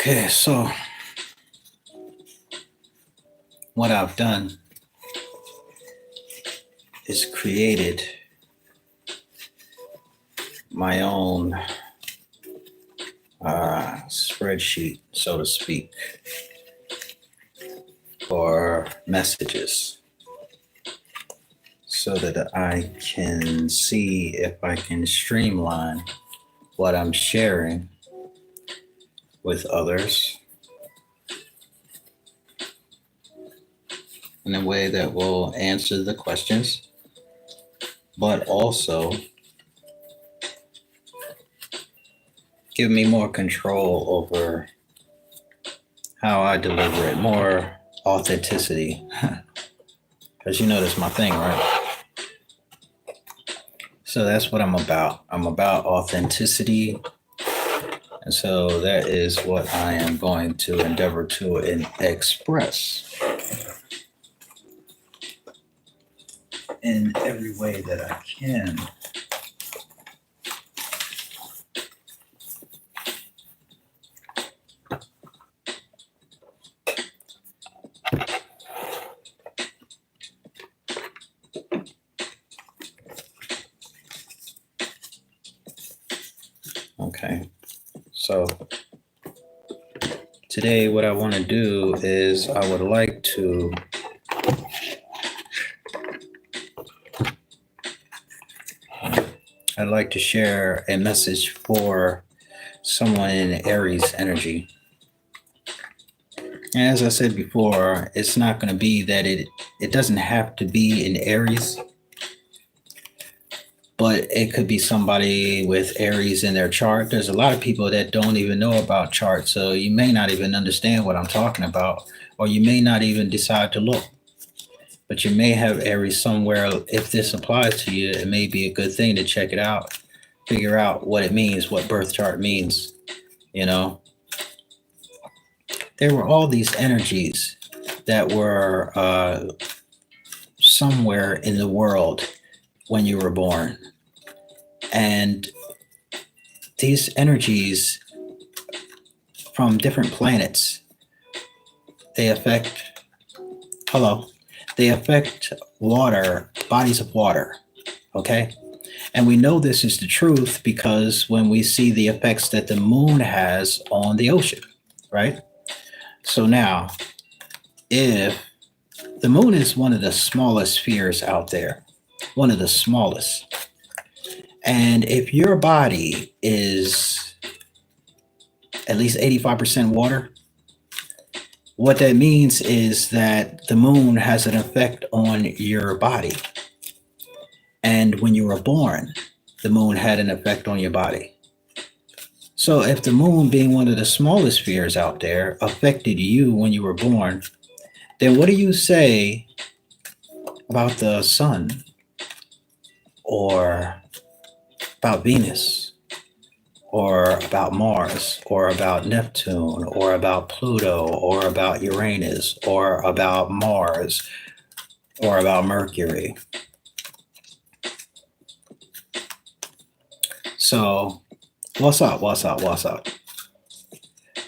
Okay, so what I've done is created my own spreadsheet, so to speak, for messages so that I can see if I can streamline what I'm sharing with others in a way that will answer the questions, but also give me more control over how I deliver it, more authenticity. Because you know that's my thing, right? So that's what I'm about. I'm about authenticity. And so that is what I am going to endeavor to express in every way that I can. Okay, so today what I want to do is I would like to I'd like to share a message for someone in Aries energy. And as I said before, it's not going to be that it doesn't have to be in Aries, but it could be somebody with Aries in their chart. There's a lot of people that don't even know about charts, so you may not even understand what I'm talking about, or you may not even decide to look. But you may have Aries somewhere. If this applies to you, it may be a good thing to check it out, figure out what it means, what birth chart means. You know, there were all these energies that were somewhere in the world when you were born. And these energies from different planets, they affect, they affect water, bodies of water, okay? And we know this is the truth because when we see the effects that the moon has on the ocean, right? So now, if the moon is one of the smallest spheres out there, one of the smallest, and if your body is at least 85% water, what that means is that the moon has an effect on your body. And when you were born, the moon had an effect on your body. So if the moon, being one of the smallest spheres out there, affected you when you were born, then what do you say about the sun or about Venus or about Mars or about Neptune or about Pluto or about Uranus or about Mars or about Mercury? So what's up?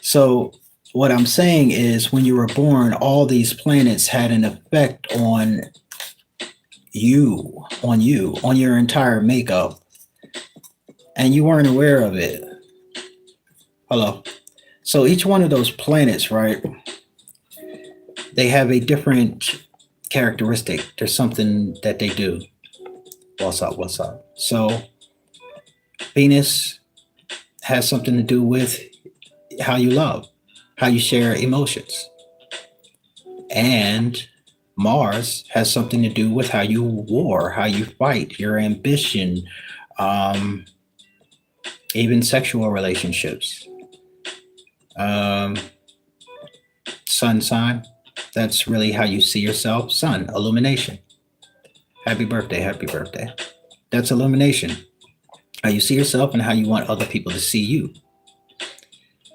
So what I'm saying is when you were born, all these planets had an effect on you, on your entire makeup, and you weren't aware of it. Hello. So each one of those planets, right, they have a different characteristic. There's something that they do. What's up? So Venus has something to do with how you love, how you share emotions. And Mars has something to do with how you war, how you fight, your ambition, even sexual relationships. Sun sign, that's really how you see yourself. Sun, illumination. Happy birthday. That's illumination. How you see yourself and how you want other people to see you.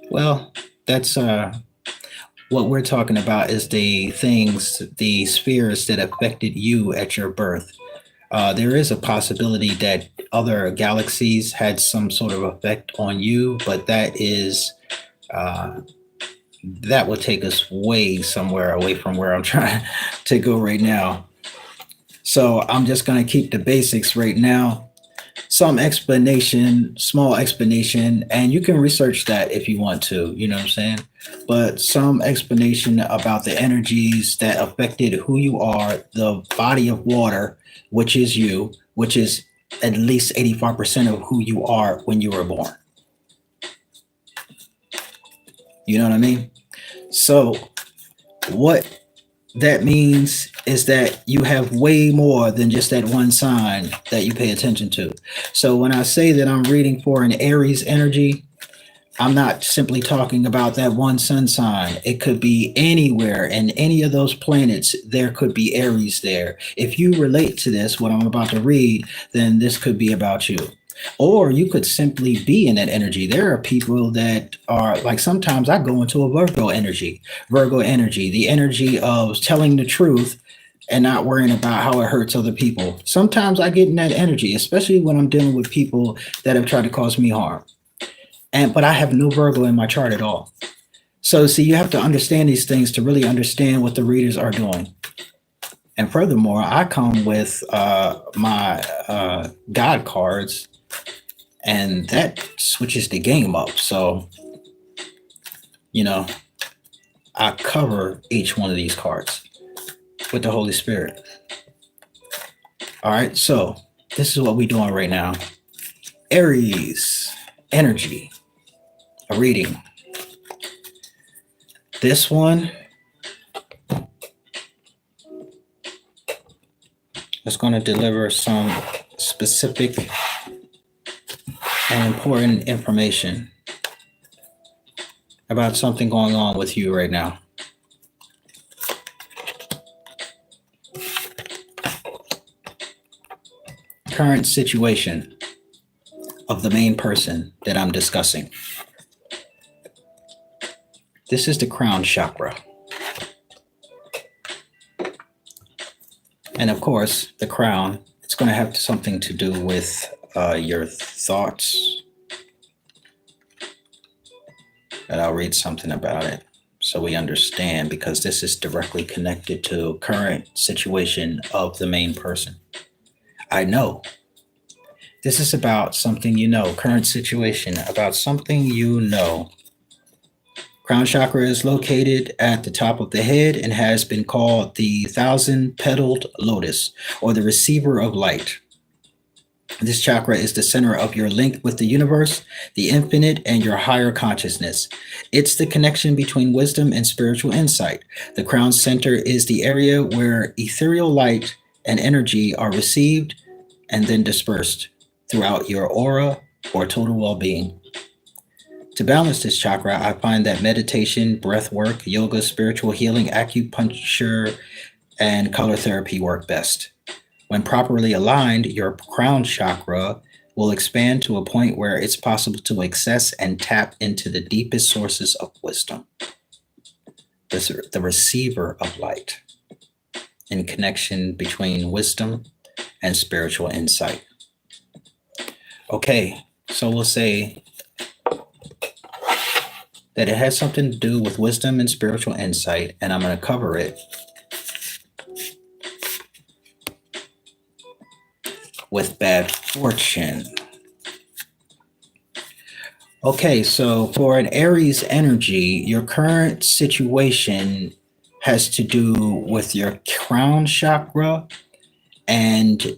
Well, that's what we're talking about is the things, the spheres that affected you at your birth. There is a possibility that other galaxies had some sort of effect on you, but that is that would take us way somewhere away from where I'm trying to go right now. So I'm just going to keep the basics right now. Some explanation, small explanation, and you can research that if you want to, you know what I'm saying? But some explanation about the energies that affected who you are, the body of water, which is you, which is at least 85% of who you are when you were born. You know what I mean? So, what that means is that you have way more than just that one sign that you pay attention to. So when I say that I'm reading for an Aries energy, I'm not simply talking about that one sun sign. It could be anywhere and any of those planets, there could be Aries there. If you relate to this, what I'm about to read, then this could be about you. Or you could simply be in that energy. There are people that are like, sometimes I go into a Virgo energy, the energy of telling the truth and not worrying about how it hurts other people. Sometimes I get in that energy, especially when I'm dealing with people that have tried to cause me harm. But I have no Virgo in my chart at all. So see, you have to understand these things to really understand what the readers are doing. And furthermore, I come with my God cards, and that switches the game up. So, you know, I cover each one of these cards with the Holy Spirit. All right, so this is what we're doing right now. Aries energy, a reading. This one is going to deliver some specific and important information about something going on with you right now. Current situation of the main person that I'm discussing. This is the crown chakra. And of course, the crown, it's going to have something to do with your thoughts. And I'll read something about it so we understand, because this is directly connected to current situation of the main person. I know. This is about something you know, current situation, about something you know. Crown chakra is located at the top of the head and has been called the 1,000-petaled lotus, or the receiver of light. This chakra is the center of your link with the universe, the infinite, and your higher consciousness. It's the connection between wisdom and spiritual insight. The crown center is the area where ethereal light and energy are received and then dispersed throughout your aura for total well-being. To balance this chakra, I find that meditation, breath work, yoga, spiritual healing, acupuncture, and color therapy work best. When properly aligned, your crown chakra will expand to a point where it's possible to access and tap into the deepest sources of wisdom. The receiver of light, in connection between wisdom and spiritual insight. Okay, so we'll say that it has something to do with wisdom and spiritual insight, and I'm going to cover it with bad fortune. Okay, so for an Aries energy, your current situation has to do with your crown chakra, and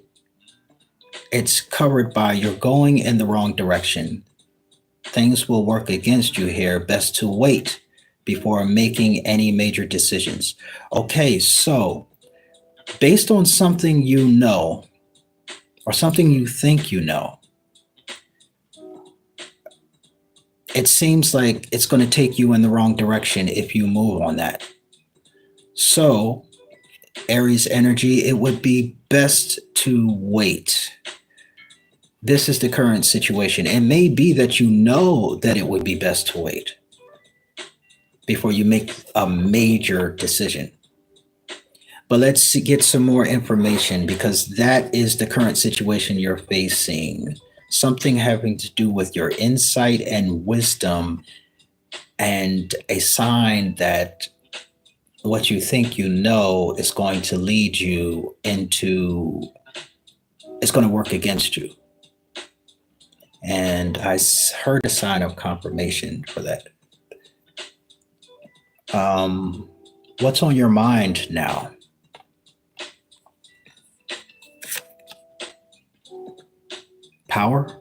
it's covered by you're going in the wrong direction. Things will work against you here. Best to wait before making any major decisions. Okay, so based on something you know, or something you think you know, it seems like it's going to take you in the wrong direction if you move on that. So, Aries energy, it would be best to wait. This is the current situation. It may be that you know that it would be best to wait before you make a major decision. But let's get some more information, because that is the current situation you're facing. Something having to do with your insight and wisdom and a sign that what you think you know is going to lead you into, it's going to work against you. And heard a sign of confirmation for that. What's on your mind now? Power?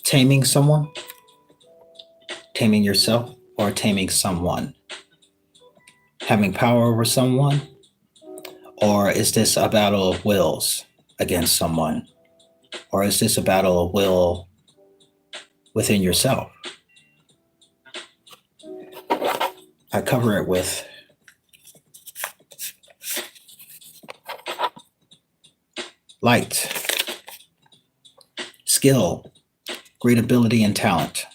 Taming someone? Taming yourself or taming someone? Having power over someone? Or is this a battle of wills against someone? Or is this a battle of will within yourself? I cover it with light, skill, great ability, and talent.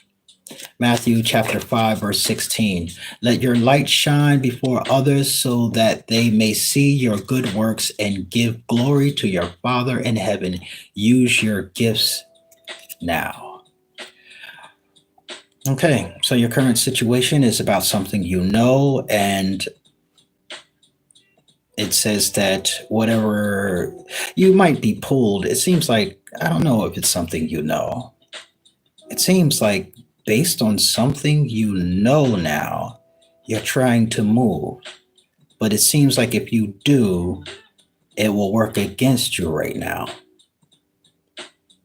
Matthew chapter 5, verse 16. Let your light shine before others so that they may see your good works and give glory to your Father in heaven. Use your gifts now. Okay, so your current situation is about something you know, and it says that whatever you might be pulled, it seems like, I don't know if it's something you know. It seems like based on something you know now, you're trying to move. But it seems like if you do, it will work against you right now.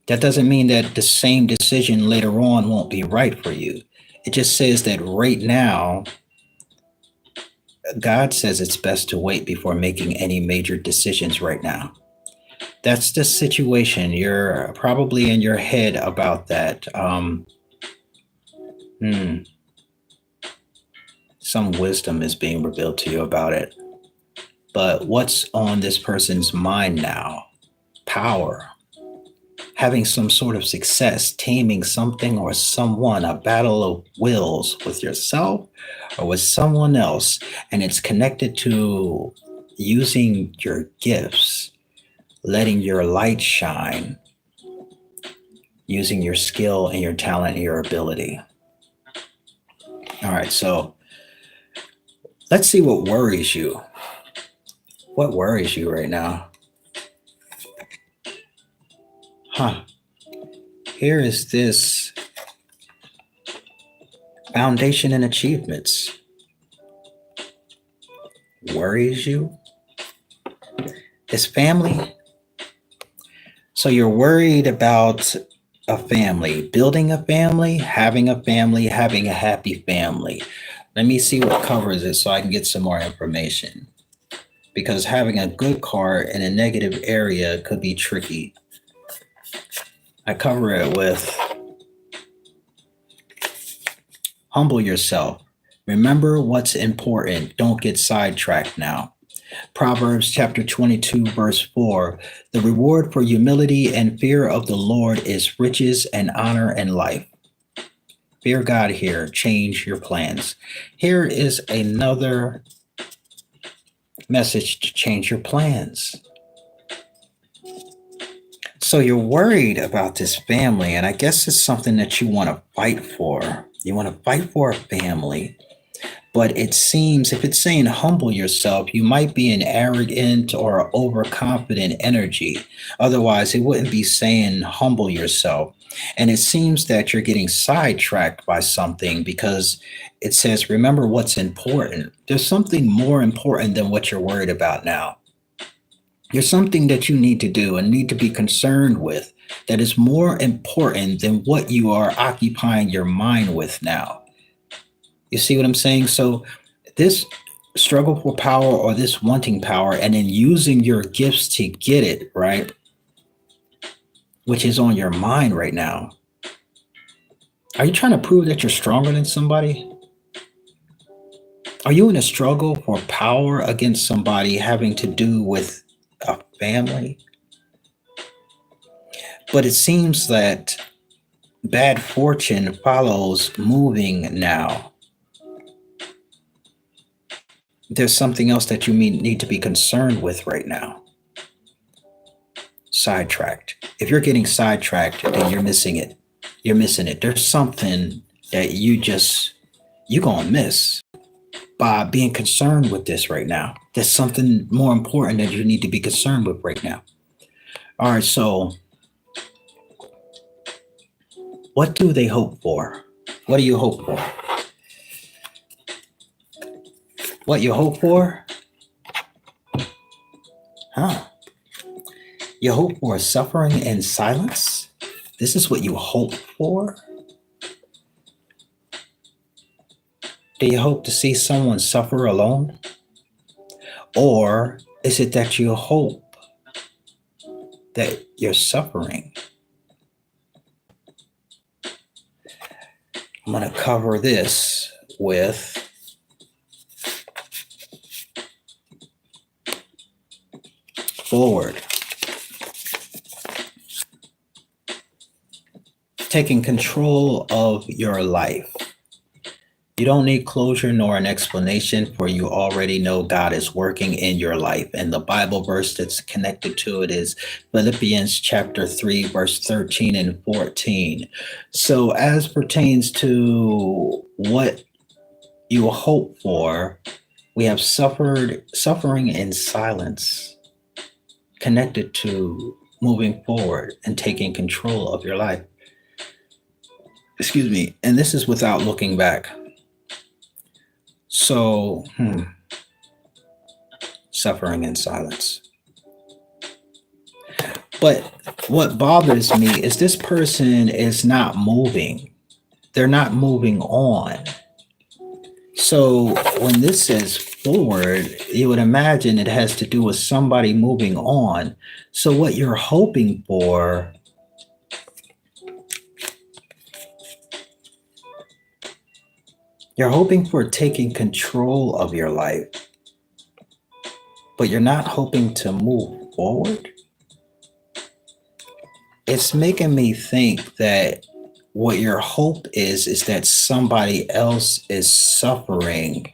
That doesn't mean that the same decision later on won't be right for you. It just says that right now, God says it's best to wait before making any major decisions right now. That's the situation. You're probably in your head about that. Some wisdom is being revealed to you about it. But what's on this person's mind now? Power. Having some sort of success, taming something or someone, a battle of wills with yourself or with someone else. And it's connected to using your gifts, letting your light shine, using your skill and your talent and your ability. All right, so let's see what worries you. What worries you right now? Here is this foundation and achievements. Worries you? It's family. So you're worried about a family, building a family, having a happy family. Let me see what covers it so I can get some more information. Because having a good card in a negative area could be tricky. I cover it with humble yourself. Remember what's important. Don't get sidetracked now. Proverbs chapter 22, verse 4. The reward for humility and fear of the Lord is riches and honor and life. Fear God here. Change your plans. Here is another message to change your plans. So you're worried about this family, and I guess it's something that you want to fight for. You want to fight for a family. But it seems if it's saying humble yourself, you might be an arrogant or overconfident energy. Otherwise, it wouldn't be saying humble yourself. And it seems that you're getting sidetracked by something because it says, remember what's important. There's something more important than what you're worried about now. There's something that you need to do and need to be concerned with that is more important than what you are occupying your mind with now. You see what I'm saying? So this struggle for power or this wanting power and then using your gifts to get it, right? Which is on your mind right now. Are you trying to prove that you're stronger than somebody? Are you in a struggle for power against somebody having to do with a family? But it seems that bad fortune follows moving now. There's something else that you need to be concerned with right now. sidetracked. If you're getting sidetracked, then you're missing it. You're missing it. There's something that you gonna miss by being concerned with this right now. There's something more important that you need to be concerned with right now. All right, so what do they hope for? What do you hope for? What you hope for? Huh? You hope for suffering in silence? This is what you hope for? Do you hope to see someone suffer alone? Or is it that you hope that you're suffering? I'm going to cover this with forward. Taking control of your life. You don't need closure nor an explanation, for you already know God is working in your life. And the Bible verse that's connected to it is Philippians chapter 3, verse 13 and 14. So as pertains to what you hope for, we have suffering in silence connected to moving forward and taking control of your life. Excuse me. And this is without looking back. So, suffering in silence. But what bothers me is this person is not moving. They're not moving on. So when this says forward, you would imagine it has to do with somebody moving on. So what you're hoping for, you're hoping for taking control of your life, but you're not hoping to move forward. It's making me think that what your hope is that somebody else is suffering.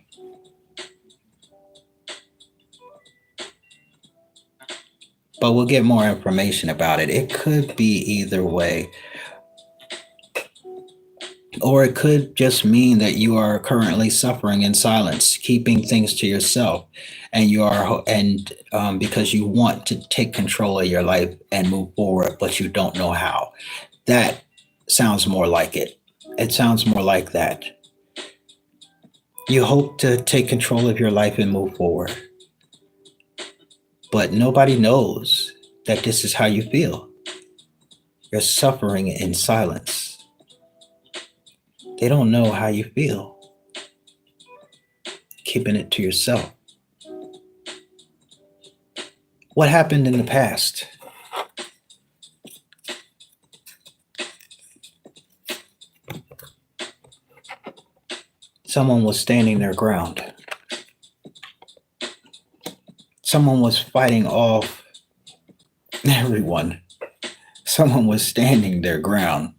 But we'll get more information about it. It could be either way. Or it could just mean that you are currently suffering in silence, keeping things to yourself, and because you want to take control of your life and move forward, but you don't know how. That sounds more like it. It sounds more like that. You hope to take control of your life and move forward, but nobody knows that this is how you feel. You're suffering in silence. They don't know how you feel. Keeping it to yourself. What happened in the past? Someone was standing their ground. Someone was fighting off everyone. Someone was standing their ground.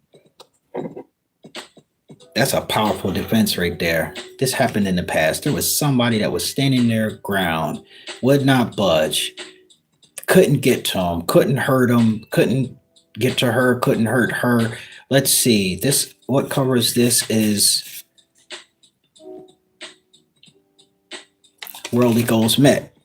That's a powerful defense right there. This happened in the past. There was somebody that was standing their ground, would not budge, couldn't get to him, couldn't hurt him, couldn't get to her, couldn't hurt her. Let's see. What covers this is worldly goals met.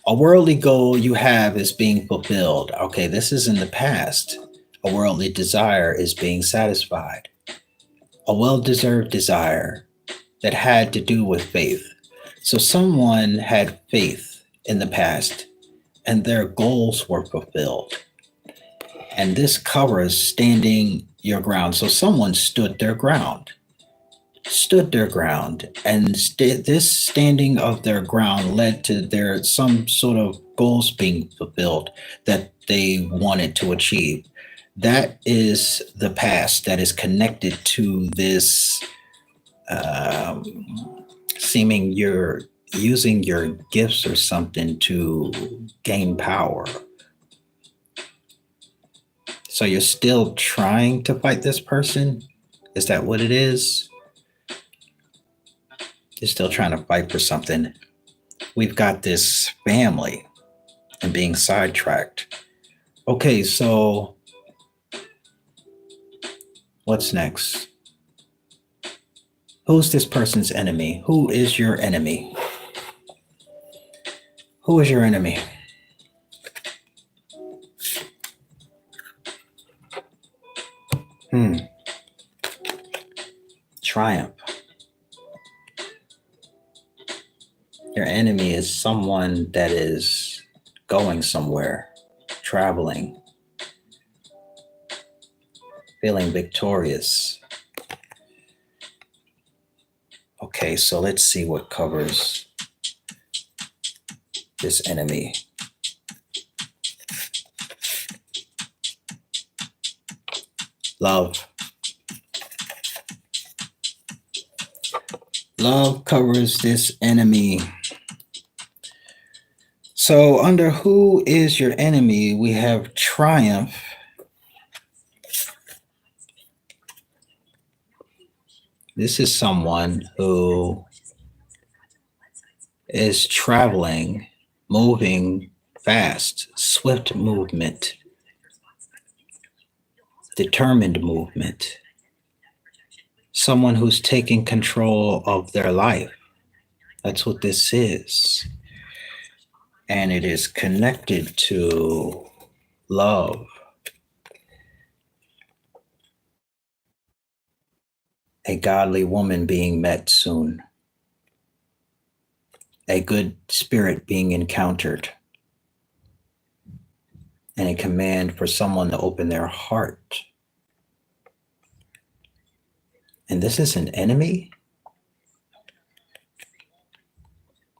A worldly goal you have is being fulfilled. Okay, this is in the past. A worldly desire is being satisfied. A well-deserved desire that had to do with faith. So someone had faith in the past and their goals were fulfilled. And this covers standing your ground. So someone stood their ground. And this standing of their ground led to some sort of goals being fulfilled that they wanted to achieve. That is the past that is connected to this seeming you're using your gifts or something to gain power. So you're still trying to fight this person? Is that what it is? You're still trying to fight for something. We've got this family and being sidetracked. Okay, so what's next? Who's this person's enemy? Who is your enemy? Who is your enemy? Triumph. Your enemy is someone that is going somewhere, traveling, feeling victorious. Okay, so let's see what covers this enemy. Love. Love covers this enemy. So under who is your enemy, we have triumph. This is someone who is traveling, moving fast, swift movement, determined movement. Someone who's taking control of their life. That's what this is. And it is connected to love. A godly woman being met soon. A good spirit being encountered. And a command for someone to open their heart. And this is an enemy?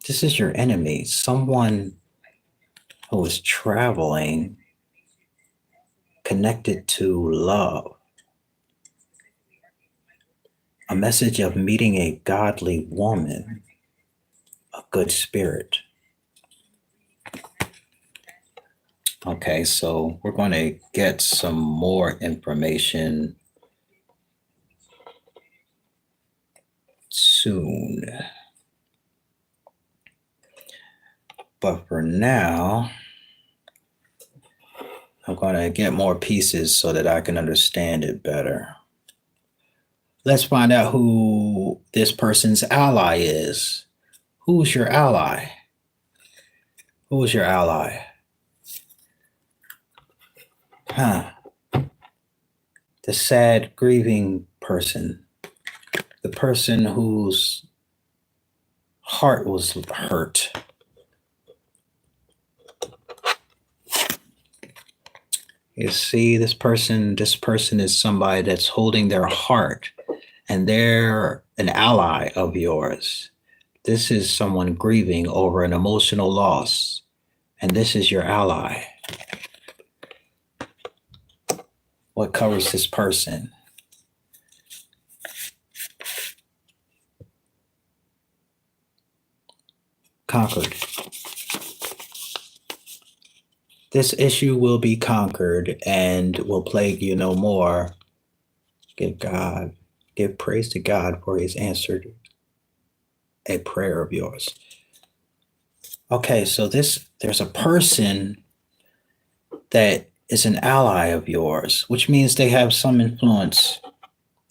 This is your enemy. Someone who is traveling connected to love. A message of meeting a godly woman, a good spirit. Okay, so we're going to get some more information soon. But for now, I'm going to get more pieces so that I can understand it better. Let's find out who this person's ally is. Who's your ally? Who's your ally? The sad, grieving person. The person whose heart was hurt. You see, this person is somebody that's holding their heart, and they're an ally of yours. This is someone grieving over an emotional loss, and this is your ally. What covers this person? Conquered. This issue will be conquered and will plague you no more. Give praise to God for He's answered a prayer of yours. Okay, so there's a person that is an ally of yours, which means they have some influence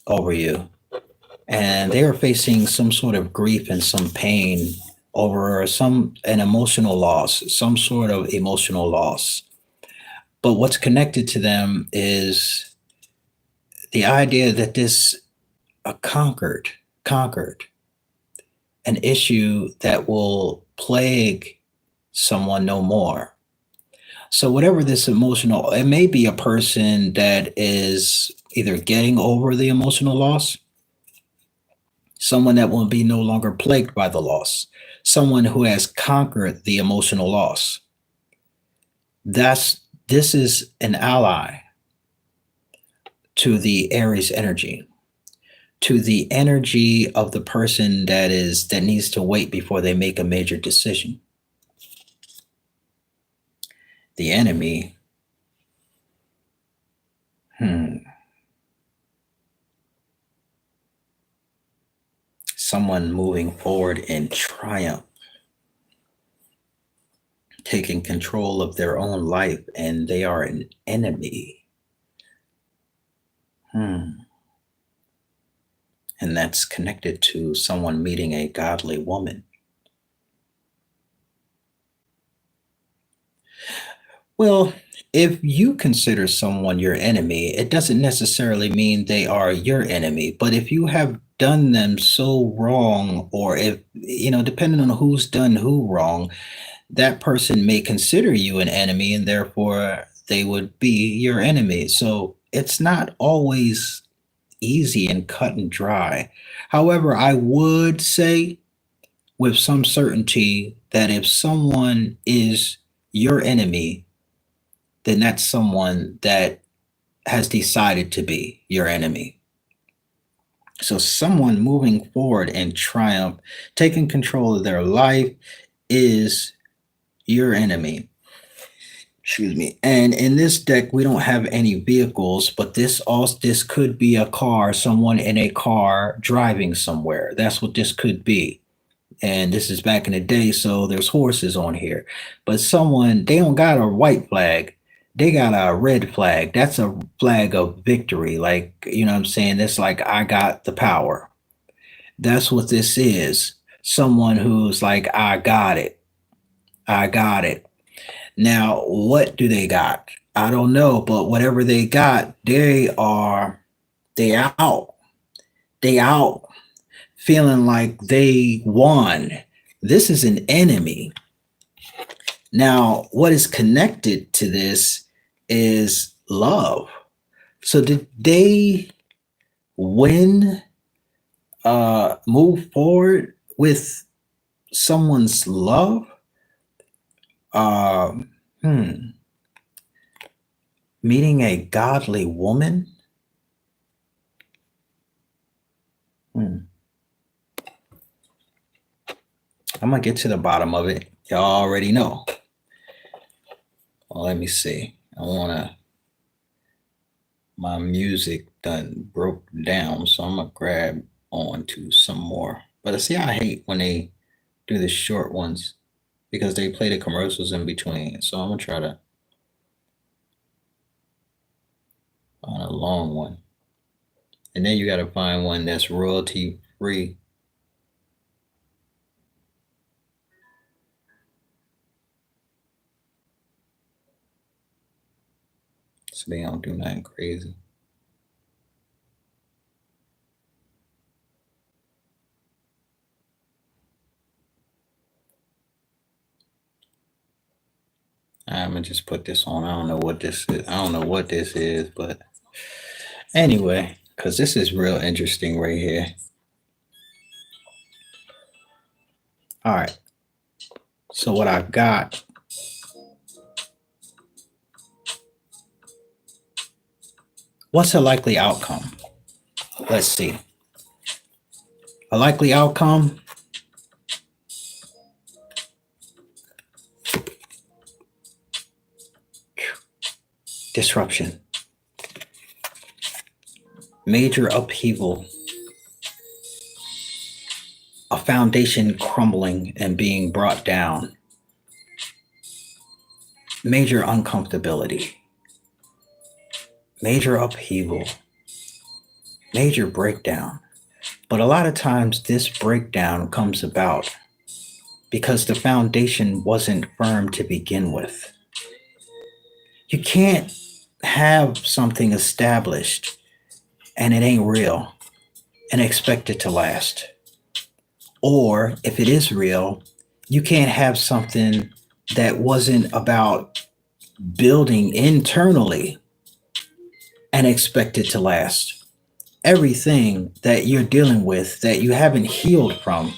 over you. And they are facing some sort of grief and some pain over an emotional loss, some sort of emotional loss. But what's connected to them is the idea that this conquered an issue that will plague someone no more. So whatever this emotional, it may be a person that is either getting over the emotional loss, someone that will be no longer plagued by the loss, someone who has conquered the emotional loss. This is an ally to the Aries energy, to the energy of the person that needs to wait before they make a major decision. The enemy, someone moving forward in triumph. taking control of their own life and they are an enemy. Hmm. And that's connected to someone meeting a godly woman. Well, if you consider someone your enemy, it doesn't necessarily mean they are your enemy. But if you have done them so wrong, or if, depending on who's done who wrong, that person may consider you an enemy and therefore they would be your enemy. So it's not always easy and cut and dry. However, I would say with some certainty that if someone is your enemy, then that's someone that has decided to be your enemy. So, someone moving forward in triumph, taking control of their life, is your enemy. Excuse me. And in this deck, we don't have any vehicles, but this could be a car, someone in a car driving somewhere. That's what this could be. And this is back in the day, so there's horses on here. But someone, they don't got a white flag, they got a red flag. That's a flag of victory. Like, you know what I'm saying? It's like, I got the power. That's what this is. Someone who's like, I got it. I got it. Now, what do they got? I don't know, but whatever they got, they out. They out feeling like they won. This is an enemy. Now, what is connected to this is love. So did they win, move forward with someone's love? Um, hmm. Meeting a godly woman? Hmm. I'm gonna get to the bottom of it. Y'all already know. Well, let me see. My music done broke down, so I'm gonna grab on to some more. But see, I hate when they do the short ones because they play the commercials in between. So I'm gonna try to find a long one. And then you gotta find one that's royalty free. So they don't do nothing crazy. I'm gonna just put this on. I don't know what this is. I don't know what this is, but anyway, because this is real interesting right here. All right. So what I've got. What's a likely outcome? Let's see. A likely outcome. Disruption. Major upheaval. A foundation crumbling and being brought down. Major uncomfortability. Major upheaval. Major breakdown. But a lot of times this breakdown comes about because the foundation wasn't firm to begin with. You can't have something established and it ain't real and expect it to last. Or if it is real, you can't have something that wasn't about building internally and expect it to last. Everything that you're dealing with that you haven't healed from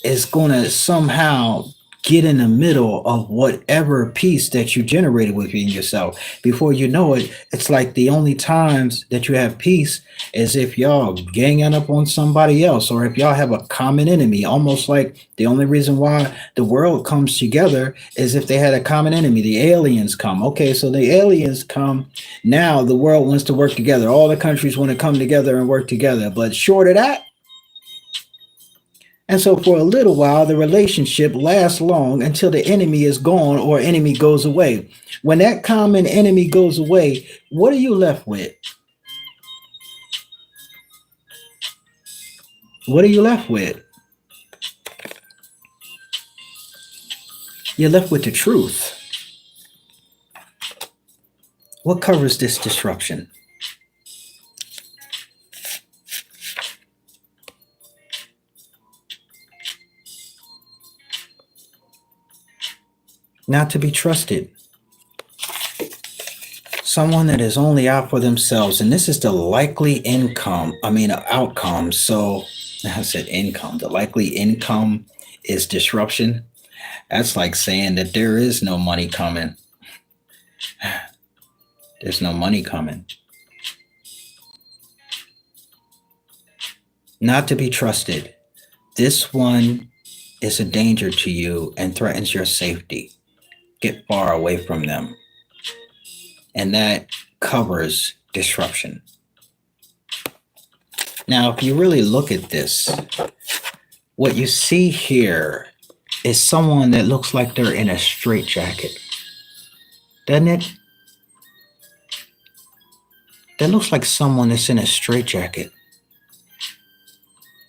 is going to somehow get in the middle of whatever peace that you generated within yourself. Before you know it, it's like the only times that you have peace is if y'all ganging up on somebody else or if y'all have a common enemy. Almost like the only reason why the world comes together is if they had a common enemy. The aliens come. Okay, so the aliens come. Now the world wants to work together. All the countries want to come together and work together. But short of that, And so for a little while, the relationship lasts long until the enemy is gone or enemy goes away. When that common enemy goes away, what are you left with? What are you left with? You're left with the truth. What covers this disruption? Not to be trusted. Someone that is only out for themselves, and this is the likely outcome. So I said income. The likely income is disruption. That's like saying that there is no money coming. There's no money coming. Not to be trusted. This one is a danger to you and threatens your safety. Get far away from them. And that covers disruption. Now, if you really look at this, what you see here is someone that looks like they're in a straitjacket. Doesn't it? That looks like someone that's in a straitjacket.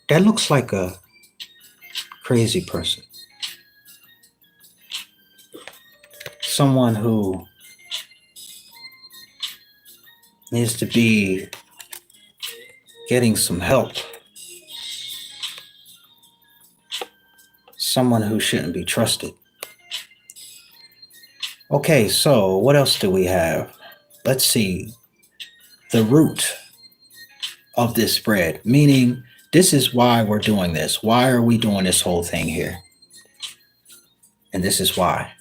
That looks like a crazy person. Someone who needs to be getting some help. Someone who shouldn't be trusted. Okay, so what else do we have? Let's see. The root of this spread, meaning this is why we're doing this. Why are we doing this whole thing here? And this is why.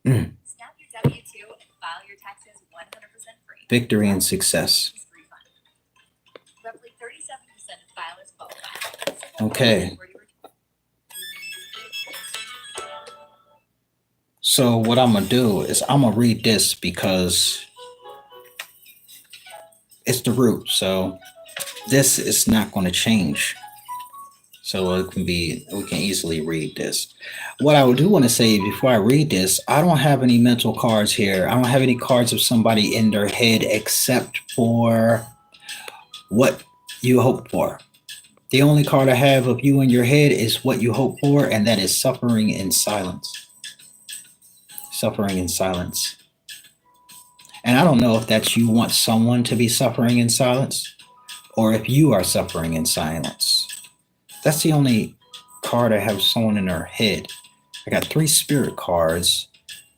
Snap your W-2 and file your taxes 100% free. Victory and success. Roughly 37% of filers qualify. Okay. So what I'm going to do is I'm going to read this because it's the root. So this is not going to change. So we can easily read this. What I do want to say before I read this, I don't have any mental cards here. I don't have any cards of somebody in their head except for what you hope for. The only card I have of you in your head is what you hope for, and that is suffering in silence. Suffering in silence. And I don't know if that's you want someone to be suffering in silence or if you are suffering in silence. That's the only card I have someone in their head. I got 3 spirit cards,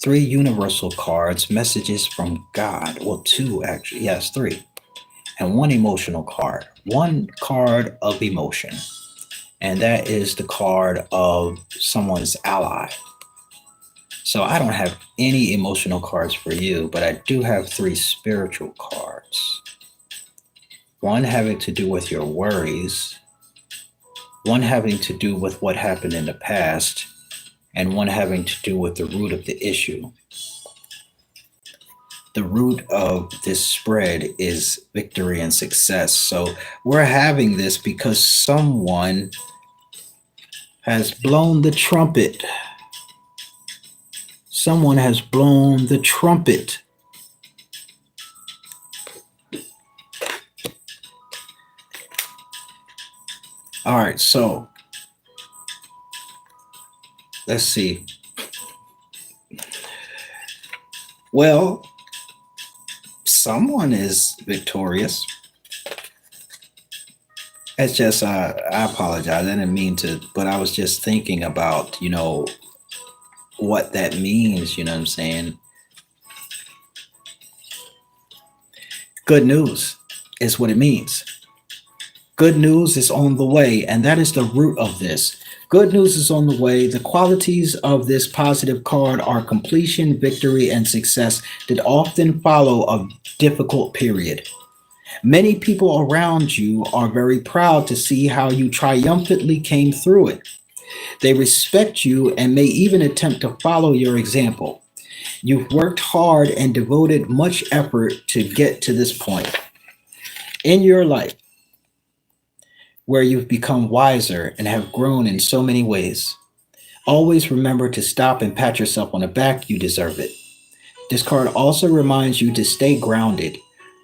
3 universal cards, messages from God. Well, 2 actually. Yes, 3. And 1 emotional card. 1 card of emotion. And that is the card of someone's ally. So I don't have any emotional cards for you, but I do have 3 spiritual cards. 1 having to do with your worries, 1 having to do with what happened in the past, and 1 having to do with the root of the issue. The root of this spread is victory and success. So we're having this because someone has blown the trumpet. Someone has blown the trumpet. All right, so let's see. Well, someone is victorious. It's just, I apologize. I didn't mean to, but I was just thinking about, what that means, you know what I'm saying? Good news is what it means. Good news is on the way, and that is the root of this. Good news is on the way. The qualities of this positive card are completion, victory, and success that often follow a difficult period. Many people around you are very proud to see how you triumphantly came through it. They respect you and may even attempt to follow your example. You've worked hard and devoted much effort to get to this point in your life where you've become wiser and have grown in so many ways. Always remember to stop and pat yourself on the back. You deserve it. This card also reminds you to stay grounded.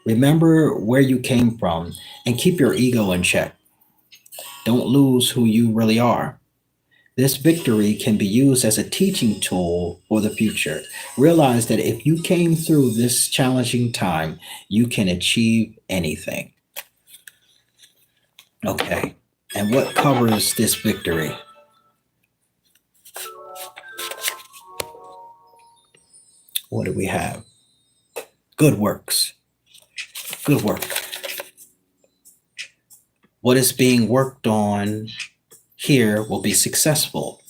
Remember where you came from and keep your ego in check. Don't lose who you really are. This victory can be used as a teaching tool for the future. Realize that if you came through this challenging time, you can achieve anything. Okay. And what covers this victory? What do we have? Good works. Good work. What is being worked on here will be successful.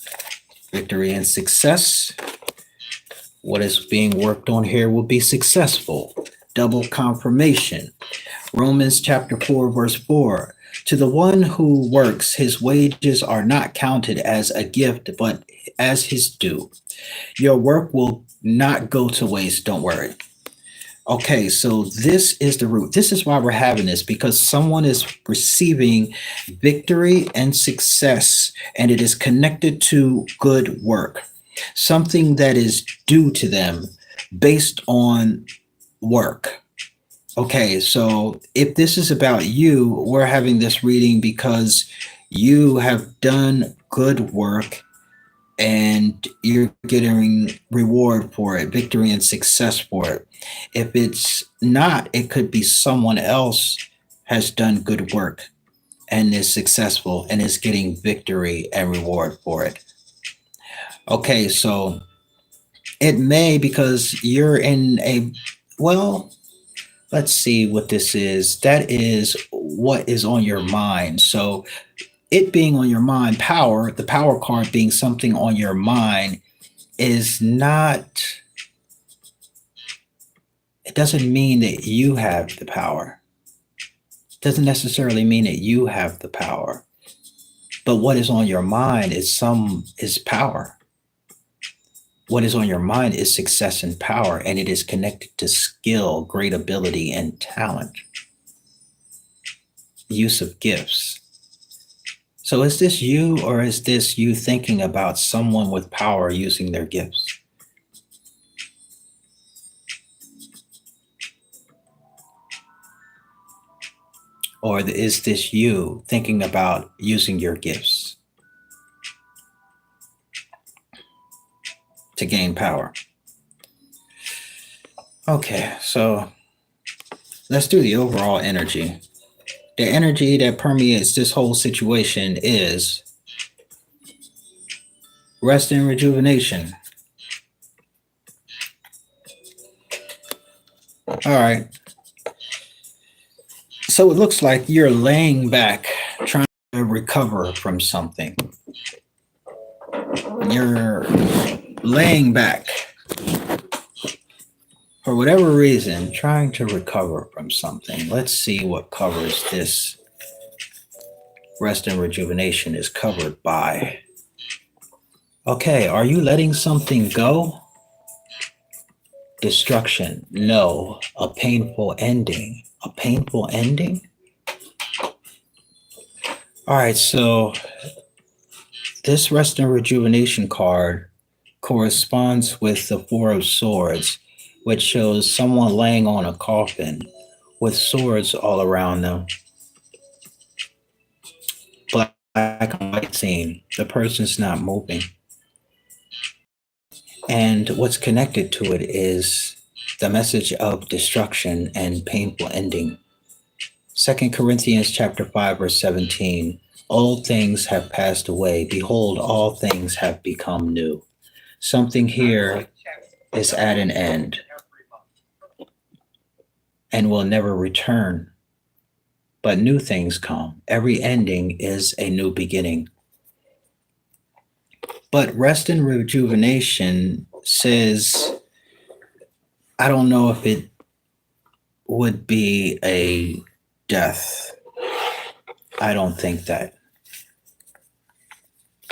Victory and success. What is being worked on here will be successful. Double confirmation. Romans chapter 4, verse 4. To the one who works, his wages are not counted as a gift, but as his due. Your work will not go to waste. Don't worry. Okay, so this is the root. This is why we're having this, because someone is receiving victory and success, and it is connected to good work, something that is due to them based on work. Okay, so if this is about you, we're having this reading because you have done good work and you're getting reward for it, victory and success for it. If it's not, it could be someone else has done good work and is successful and is getting victory and reward for it. Okay, so it may, because you're in a, well, let's see what this is. That is what is on your mind. So it being on your mind, power, the power card being something on your mind is not, it doesn't mean that you have the power. It doesn't necessarily mean that you have the power. But what is on your mind is power. What is on your mind is success and power, and it is connected to skill, great ability, and talent. Use of gifts. So is this you, or is this you thinking about someone with power using their gifts? Or is this you thinking about using your gifts to gain power? Okay, so let's do the overall energy. The energy that permeates this whole situation is rest and rejuvenation. All right. So it looks like you're laying back, trying to recover from something. You're laying back for whatever reason, trying to recover from something. Let's see what covers this. Rest and rejuvenation is covered by. Okay, are you letting something go? Destruction, no. A painful ending. A painful ending? All right, so this rest and rejuvenation card corresponds with the Four of Swords, which shows someone laying on a coffin with swords all around them. Black and white scene. The person's not moving. And what's connected to it is the message of destruction and painful ending. 2 Corinthians chapter 5, verse 17. Old things have passed away. Behold, all things have become new. Something here is at an end and will never return. But new things come. Every ending is a new beginning. But rest and rejuvenation says, I don't know if it would be a death. I don't think that.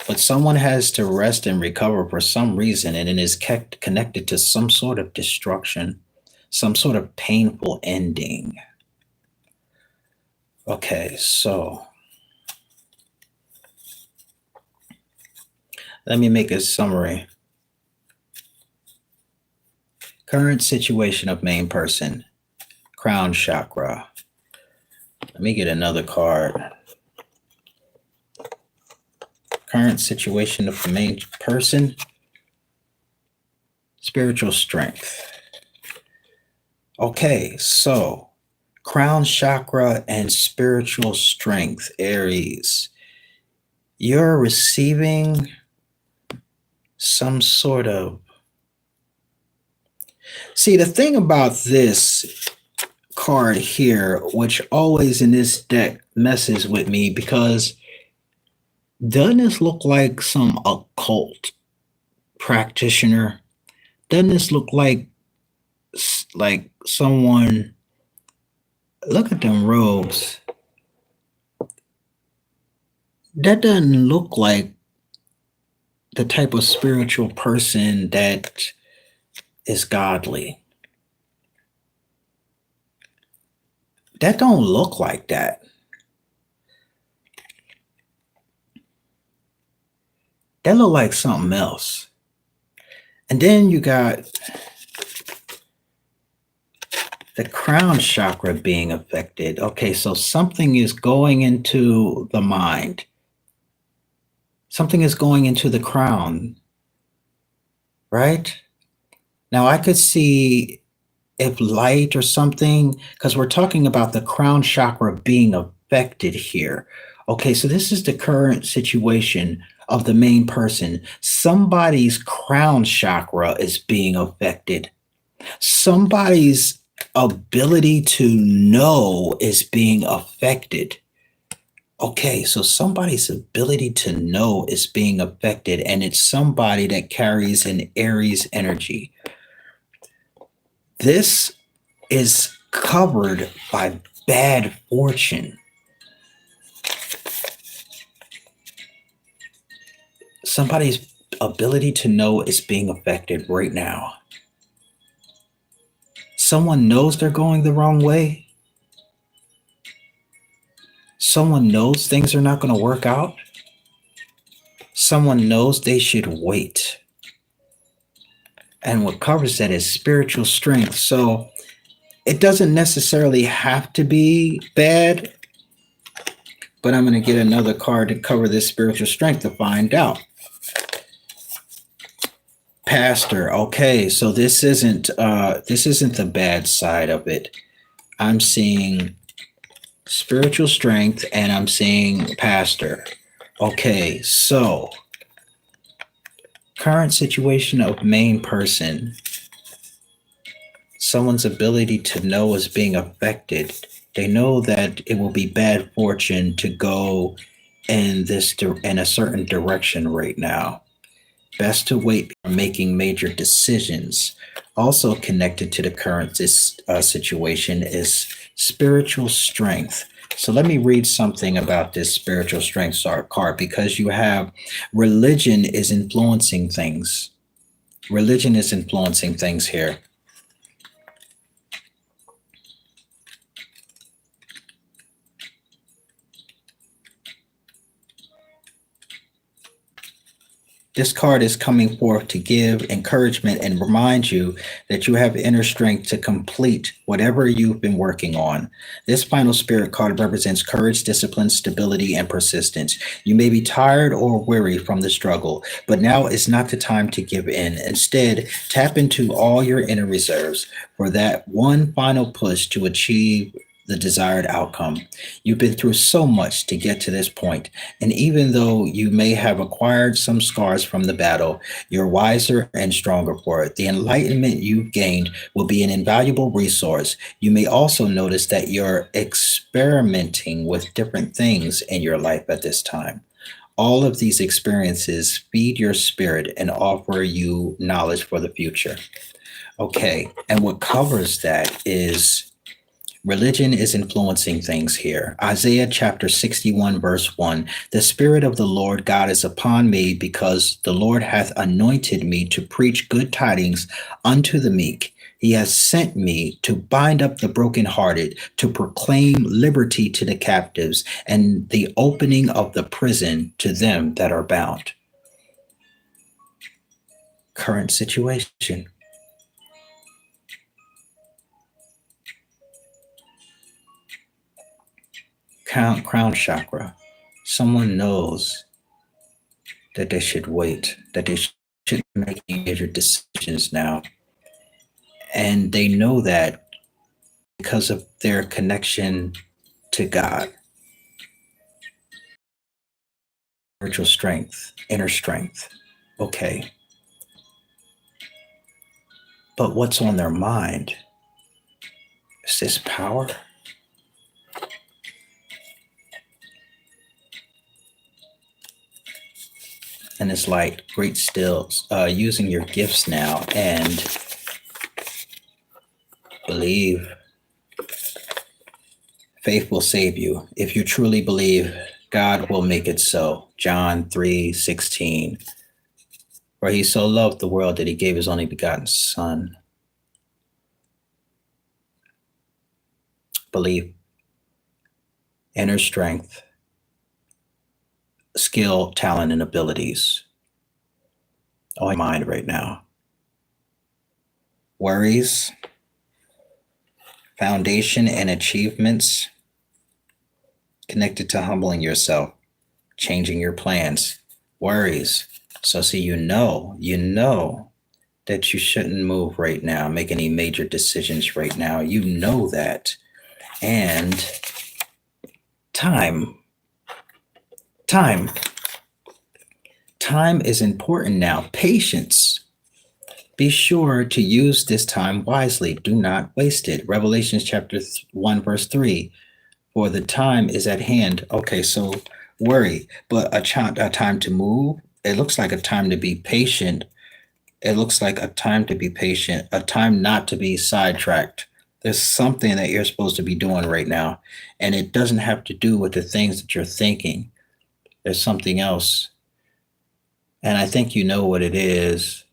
but someone has to rest and recover for some reason, and it is kept connected to some sort of destruction, some sort of painful ending. Okay, so let me make a summary. Current situation of main person, crown chakra. Let me get another card. Current situation of the main person, spiritual strength. Okay, so crown chakra and spiritual strength, Aries. You're receiving some sort of. See, the thing about this card here, which always in this deck messes with me, because doesn't this look like some occult practitioner? Doesn't this look like someone? Look at them robes. That doesn't look like the type of spiritual person that is godly. That don't look like that. That look like something else. And then you got the crown chakra being affected. Okay, so something is going into the mind. Something is going into the crown, right? Now I could see if light or something, because we're talking about the crown chakra being affected here. Okay, so this is the current situation of the main person. Somebody's crown chakra is being affected. Somebody's ability to know is being affected. Okay, so somebody's ability to know is being affected, and it's somebody that carries an Aries energy. This is covered by bad fortune. Somebody's ability to know is being affected right now. Someone knows they're going the wrong way. Someone knows things are not going to work out. Someone knows they should wait. And what covers that is spiritual strength. So it doesn't necessarily have to be bad, but I'm going to get another card to cover this spiritual strength to find out. Pastor. Okay, so this isn't the bad side of it. I'm seeing spiritual strength and I'm seeing pastor. Okay, so current situation of main person. Someone's ability to know is being affected. They know that it will be bad fortune to go in a certain direction right now. Best to wait for making major decisions. Also connected to the current situation is spiritual strength. So let me read something about this spiritual strength card, because you have religion is influencing things. Religion is influencing things here. This card is coming forth to give encouragement and remind you that you have inner strength to complete whatever you've been working on. This final spirit card represents courage, discipline, stability, and persistence. You may be tired or weary from the struggle, but now is not the time to give in. Instead, tap into all your inner reserves for that one final push to achieve the desired outcome. You've been through so much to get to this point, and even though you may have acquired some scars from the battle, you're wiser and stronger for it. The enlightenment you've gained will be an invaluable resource. You may also notice that you're experimenting with different things in your life at this time. All of these experiences feed your spirit and offer you knowledge for the future. Okay, and what covers that is Religion is influencing things here. Isaiah chapter 61, verse 1. The Spirit of the Lord God is upon me, because the Lord hath anointed me to preach good tidings unto the meek. He has sent me to bind up the brokenhearted, to proclaim liberty to the captives, and the opening of the prison to them that are bound. Current situation. Crown chakra. Someone knows that they should wait, that they shouldn't make any major decisions now. And they know that because of their connection to God, spiritual strength, inner strength. Okay. But what's on their mind? Is this power? And it's like great stills, using your gifts now and believe. Faith will save you. If you truly believe, God will make it so. John 3:16. For he so loved the world that he gave his only begotten Son. Belief, inner strength, skill, talent, and abilities. On my mind right now. Worries, foundation, and achievements connected to humbling yourself, changing your plans. Worries. So see, you know that you shouldn't move right now, make any major decisions right now. You know that. And time is important now. Patience. Be sure to use this time wisely. Do not waste it. Revelation chapter 1, verse 3. For the time is at hand. Okay, so worry, but a time to move. It looks like a time to be patient. It looks like a time to be patient, a time not to be sidetracked. There's something that you're supposed to be doing right now, and it doesn't have to do with the things that you're thinking. There's something else. And I think you know what it is,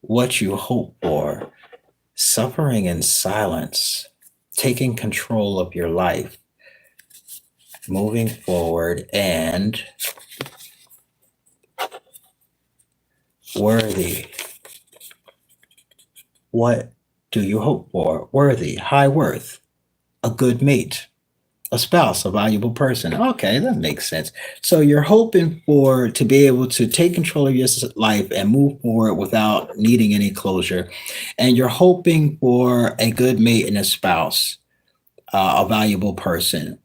what you hope for, suffering in silence, taking control of your life, moving forward, and worthy. What do you hope for? Worthy, high worth, a good mate, a spouse, a valuable person. Okay, that makes sense. So you're hoping for to be able to take control of your life and move forward without needing any closure. And you're hoping for a good mate and a spouse, a valuable person.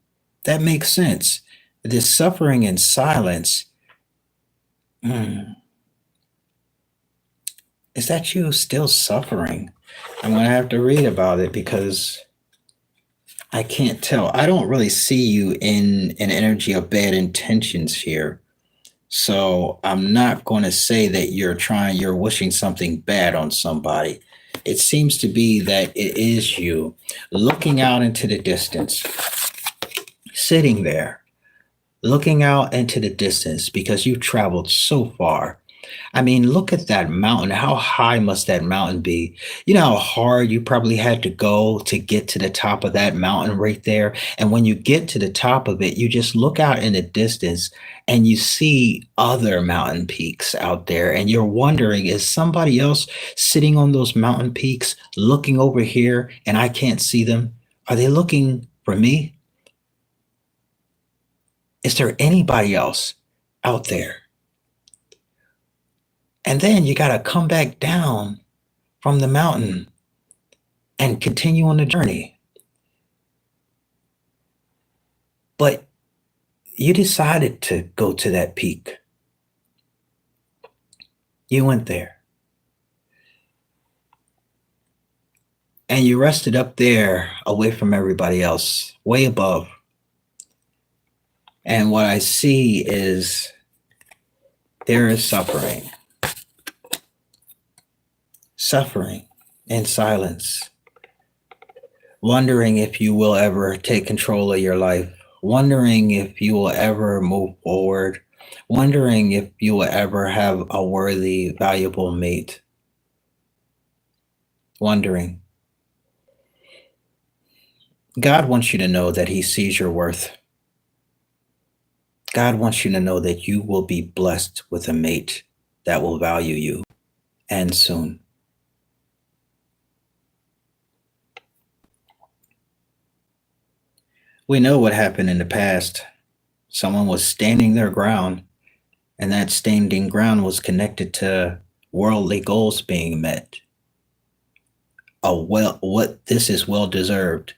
That makes sense. This suffering in silence, is that you still suffering? I'm going to have to read about it because I can't tell. I don't really see you in an energy of bad intentions here. So I'm not going to say that you're wishing something bad on somebody. It seems to be that it is you looking out into the distance, sitting there, looking out into the distance because you've traveled so far. I mean, look at that mountain. How high must that mountain be? You know how hard you probably had to go to get to the top of that mountain right there. And when you get to the top of it, you just look out in the distance and you see other mountain peaks out there. And you're wondering, is somebody else sitting on those mountain peaks looking over here and I can't see them? Are they looking for me? Is there anybody else out there? And then you got to come back down from the mountain and continue on the journey. But you decided to go to that peak. You went there. And you rested up there away from everybody else, way above. And what I see is there is suffering. Suffering in silence. wondering if you will ever take control of your life, wondering if you will ever move forward, wondering if you will ever have a worthy, valuable mate, wondering. God wants you to know that He sees your worth. God wants you to know that you will be blessed with a mate that will value you, and soon. We know what happened in the past. Someone was standing their ground, and that standing ground was connected to worldly goals being met. What this is well deserved,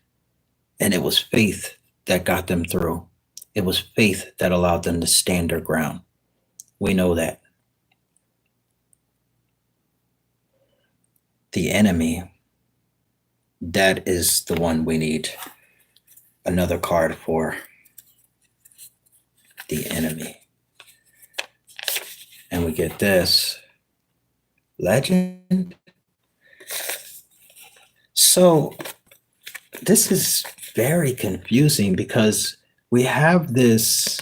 and it was faith that got them through. It was faith that allowed them to stand their ground. We know that. The enemy, that is the one we need another card for. The enemy. And we get this legend. So this is very confusing because we have this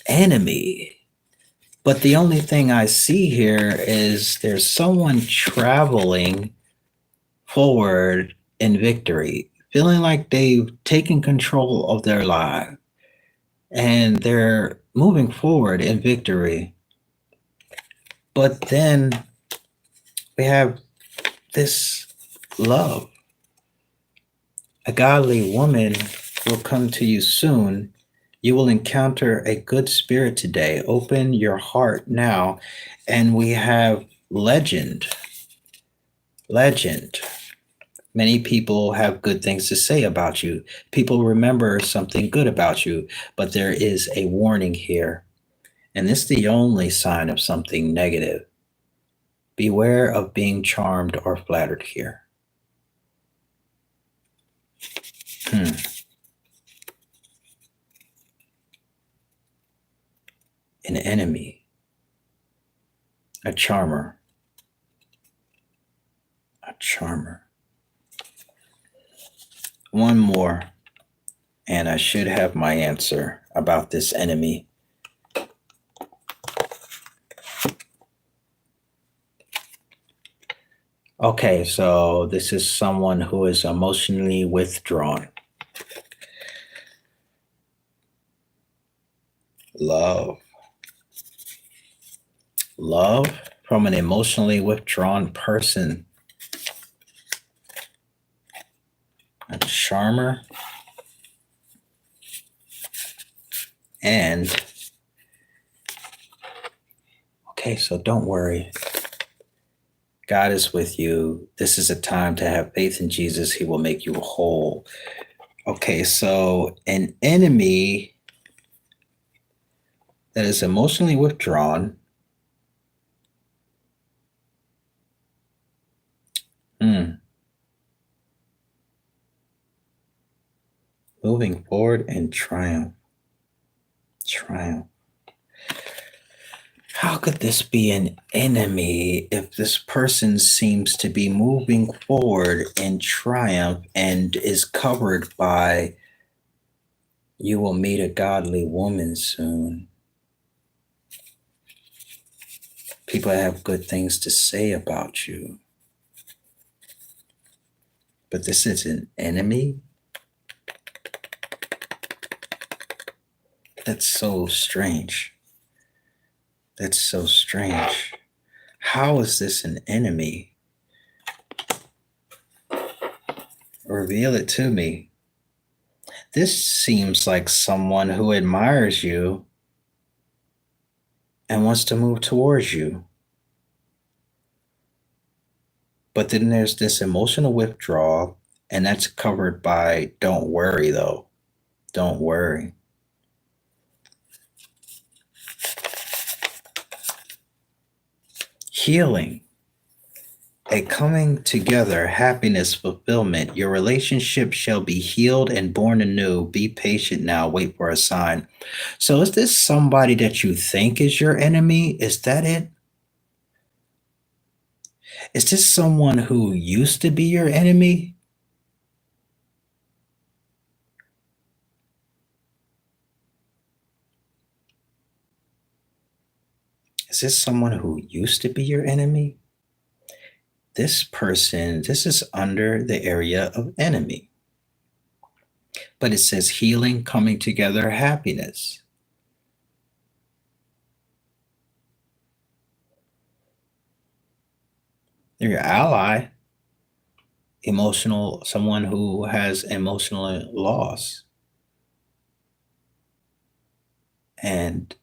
enemy, but the only thing I see here is there's someone traveling forward in victory, feeling like they've taken control of their life and they're moving forward in victory. But then we have this love. A godly woman will come to you soon. You will encounter a good spirit today. Open your heart now. And we have legend. Legend. Many people have good things to say about you. People remember something good about you, but there is a warning here. And this is the only sign of something negative. Beware of being charmed or flattered here. An enemy, a charmer, a charmer. One more, and I should have my answer about this enemy. Okay, so this is someone who is emotionally withdrawn. Love. Love from an emotionally withdrawn person. A charmer. And, okay, so don't worry. God is with you. This is a time to have faith in Jesus. He will make you whole. Okay, so an enemy that is emotionally withdrawn. Moving forward in triumph. Triumph. How could this be an enemy if this person seems to be moving forward in triumph and is covered by, you will meet a godly woman soon? People have good things to say about you. But this is an enemy? That's so strange. That's so strange. How is this an enemy? Reveal it to me. This seems like someone who admires you and wants to move towards you. But then there's this emotional withdrawal, and that's covered by don't worry, though. Don't worry. Healing, a coming together, happiness, fulfillment. Your relationship shall be healed and born anew. Be patient now. Wait for a sign. So is this somebody that you think is your enemy? Is that it? Is this someone who used to be your enemy? Is this someone who used to be your enemy? This person, this is under the area of enemy, but it says healing, coming together, happiness. They're your ally, emotional, someone who has emotional loss. And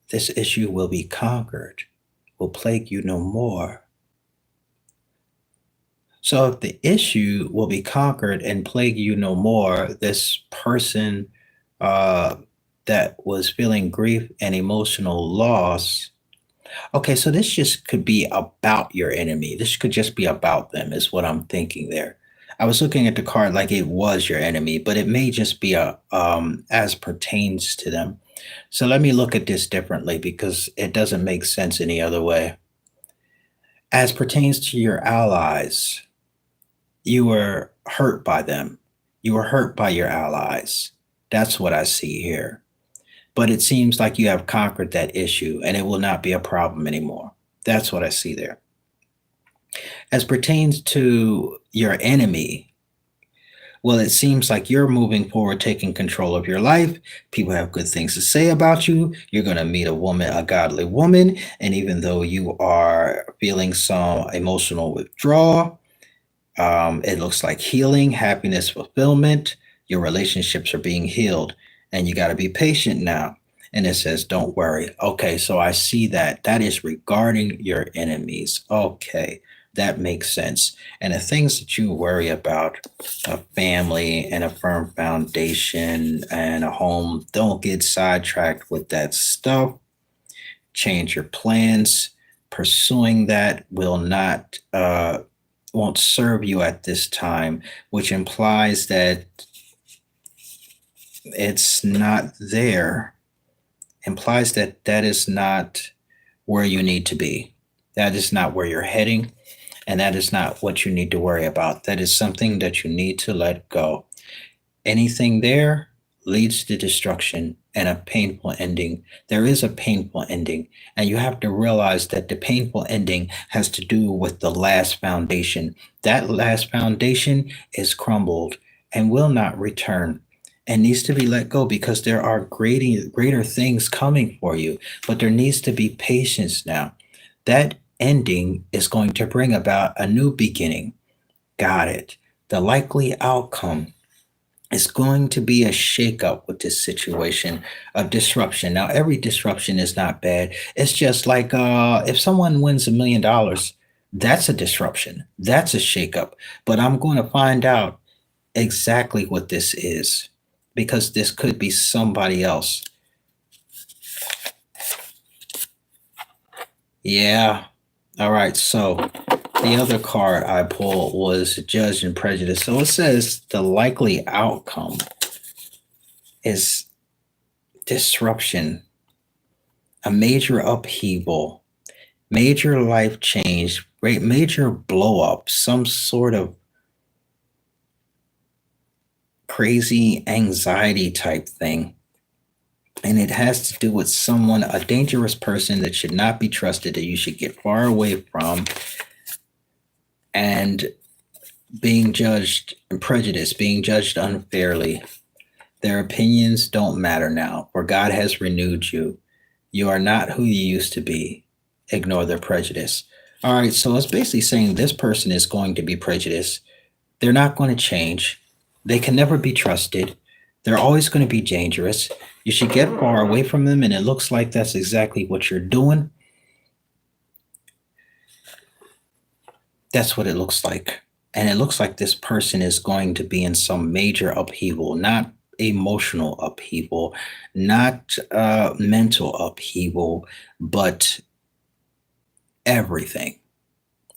this issue will be conquered, will plague you no more. So if the issue will be conquered and plague you no more, this person uh, that was feeling grief and emotional loss. Okay, so this just could be about your enemy. This could just be about them, is what I'm thinking there. I was looking at the card like it was your enemy, but it may just be a as pertains to them. So let me look at this differently because it doesn't make sense any other way. As pertains to your allies, you were hurt by them. You were hurt by your allies. That's what I see here. But it seems like you have conquered that issue and it will not be a problem anymore. That's what I see there. As pertains to your enemy, well, it seems like you're moving forward, taking control of your life. People have good things to say about you. You're going to meet a woman, a godly woman. And even though you are feeling some emotional withdrawal, it looks like healing, happiness, fulfillment. Your relationships are being healed, and you got to be patient now. And it says, don't worry. Okay, so I see that. That is regarding your enemies. Okay, that makes sense. And the things that you worry about, a family and a firm foundation and a home, don't get sidetracked with that stuff. Change your plans. Pursuing that will not won't serve you at this time, which implies that it's not there, implies that that is not where you need to be. That is not where you're heading, and that is not what you need to worry about. That is something that you need to let go. Anything there leads to destruction and a painful ending. There is a painful ending, and you have to realize that the painful ending has to do with the last foundation. That last foundation is crumbled and will not return and needs to be let go because there are greater things coming for you, but there needs to be patience now. That ending is going to bring about a new beginning. Got it. The likely outcome is going to be a shakeup with this situation of disruption. Now, every disruption is not bad. It's just like if someone wins $1 million, that's a disruption. That's a shakeup. But I'm going to find out exactly what this is because this could be somebody else. Yeah. All right. So the other card I pulled was Judge and Prejudice. So it says the likely outcome is disruption, a major upheaval, major life change, major blow up, some sort of crazy anxiety type thing. And it has to do with someone, a dangerous person that should not be trusted, that you should get far away from, and being judged and prejudiced, being judged unfairly. Their opinions don't matter now, for God has renewed you. You are not who you used to be. Ignore their prejudice. All right, so it's basically saying this person is going to be prejudiced. They're not going to change. They can never be trusted. They're always going to be dangerous. You should get far away from them, and it looks like that's exactly what you're doing. That's what it looks like. And it looks like this person is going to be in some major upheaval, not emotional upheaval, not mental upheaval, but everything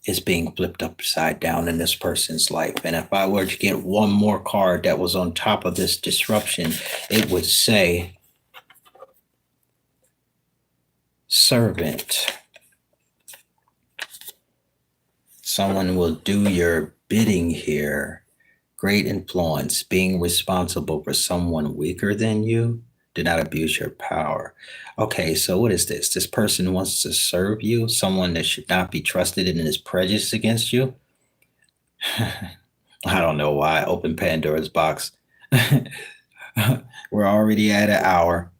is being flipped upside down in this person's life. And if I were to get one more card that was on top of this disruption, it would say servant. Someone will do your bidding here. Great influence, being responsible for someone weaker than you. Do not abuse your power. Okay, so what is this? This person wants to serve you, someone that should not be trusted and is prejudiced against you. I don't know why I opened Pandora's box. We're already at an hour.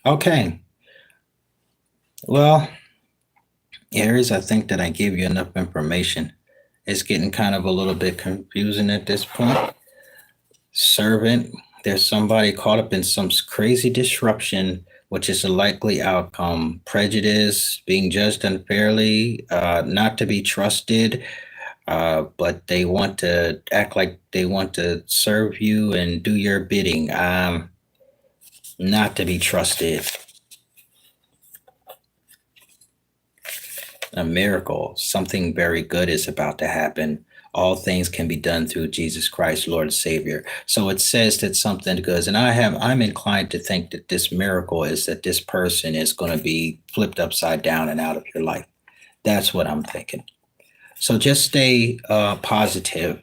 Okay. Well, Aries, I think that I gave you enough information. It's getting kind of a little bit confusing at this point. Servant, there's somebody caught up in some crazy disruption, which is a likely outcome. Prejudice, being judged unfairly, not to be trusted, but they want to act like they want to serve you and do your bidding. Not to be trusted. A miracle, something very good is about to happen. All things can be done through Jesus Christ, Lord and Savior. So it says that something good, and I'm inclined to think that this miracle is that this person is going to be flipped upside down and out of your life. That's what I'm thinking. So just stay positive.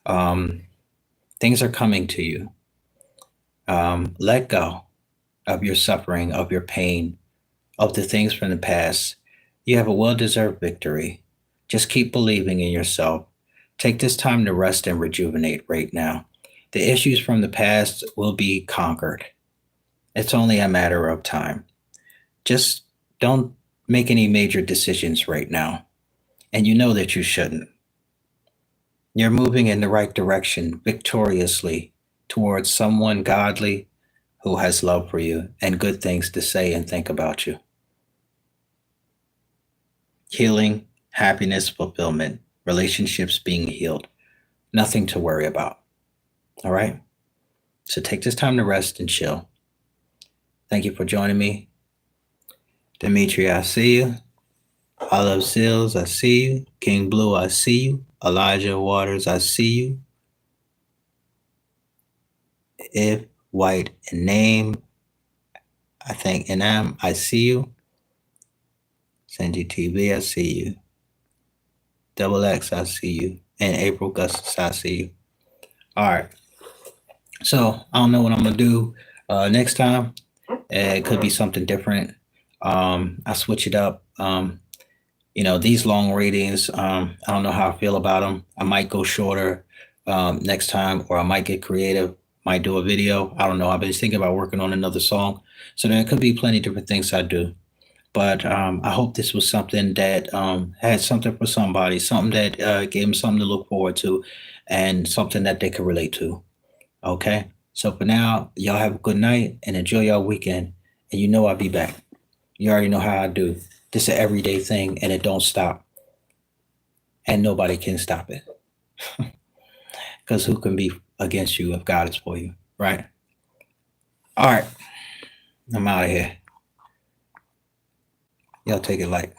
Things are coming to you. Let go of your suffering, of your pain, of the things from the past. You have a well deserved victory. Just keep believing in yourself. Take this time to rest and rejuvenate right now. The issues from the past will be conquered. It's only a matter of time. Just don't make any major decisions right now. And you know that you shouldn't. You're moving in the right direction victoriously towards someone godly who has love for you and good things to say and think about you. Healing, happiness, fulfillment, relationships being healed. Nothing to worry about. All right? So take this time to rest and chill. Thank you for joining me. Dimitri, I see you. Olive Seals, I see you. King Blue, I see you. Elijah Waters, I see you. If White and Name, I think Enam, I see you. Sanji TV, I see you. Double X, I see you. And April Gustus, I see you. All right. So I don't know what I'm gonna do next time. It could be something different. I switch it up. These long readings, I don't know how I feel about them. I might go shorter next time, or I might get creative, might do a video. I don't know. I've been thinking about working on another song. So there could be plenty of different things I do. But I hope this was something that had something for somebody, something that gave them something to look forward to, and something that they could relate to. Okay. So for now, y'all have a good night and enjoy your weekend. And you know I'll be back. You already know how I do. This is an everyday thing and it don't stop. And nobody can stop it. Because who can be against you if God is for you, right? All right. I'm out of here. Y'all take it light.